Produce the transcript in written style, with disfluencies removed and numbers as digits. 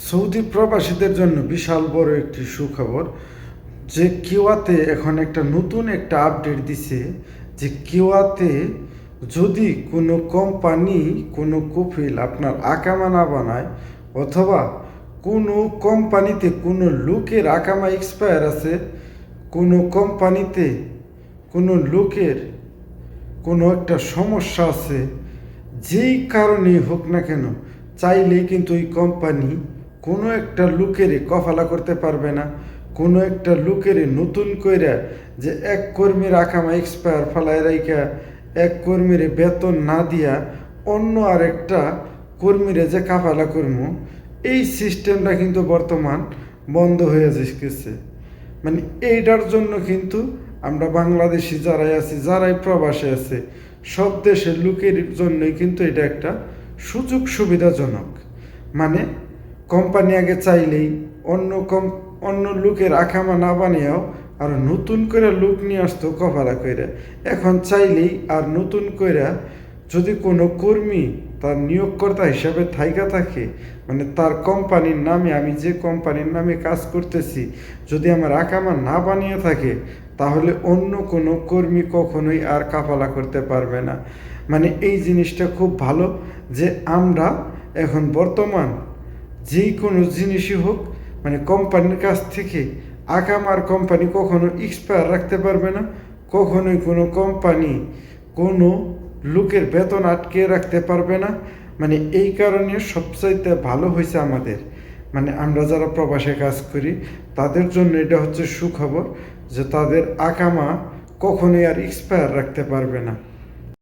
Saudi প্রবাসীদের জন্য বিশাল বড় একটি সুখবর যে কিওয়াতে এখন নতুন একটা আপডেট দিছে যে কিওয়াতে যদি কোনো কোম্পানি কোনো কফিল আপনার আকামা না বানায় অথবা কোনো কোম্পানিতে কোনো লোকের আকামা এক্সপায়ার আছে, কোনো কোম্পানিতে কোনো লোকের কোনো একটা সমস্যা আছে, যেই কারণেই হোক না কেন চাইলেই কিন্তু ওই কোম্পানি কোনো একটা লোকেরে কফালা করতে পারবে না। কোনো একটা লোকেরে নতুন কইরা যে এক কর্মীর আকামা এক্সপায়ার ফালায় রাইখা এক কর্মীরে বেতন না দিয়া অন্য আরেকটা কর্মীরে যে কাফালা করবো, এই সিস্টেমটা কিন্তু বর্তমান বন্ধ হয়ে যাচ্ছে। মানে এইটার জন্য কিন্তু আমরা বাংলাদেশি যারাই আছি, যারাই প্রবাসে আছে, সব দেশের লোকের জন্যই কিন্তু এটা একটা সুযোগ সুবিধাজনক। মানে কোম্পানি আগে চাইলেই অন্য লোকের আকামা না বানিয়েও আর নতুন করে লোক নিয়ে আসতো কফালা কইরা। এখন চাইলেই আর নতুন কইরা যদি কোনো কর্মী তার নিয়োগকর্তা হিসাবে থাইকা থাকে, মানে তার কোম্পানির নামে, আমি যে কোম্পানির নামে কাজ করতেছি, যদি আমার আকামা না বানিয়ে থাকে, তাহলে অন্য কোনো কর্মী কখনোই আর কাফালা করতে পারবে না। মানে এই জিনিসটা খুব ভালো যে আমরা এখন বর্তমান যেই কোনো জিনিসই হোক, মানে কোম্পানির কাছ থেকে আকামার কোম্পানি কখনো এক্সপায়ার রাখতে পারবে না, কখনোই কোনো কোম্পানি কোনো লোকের বেতন আটকে রাখতে পারবে না। মানে এই কারণে সবচাইতে ভালো হয়েছে আমাদের, মানে আমরা যারা প্রবাসে কাজ করি তাদের জন্য এটা হচ্ছে সুখবর যে তাদের আকামা কখনোই আর এক্সপায়ার রাখতে পারবে না।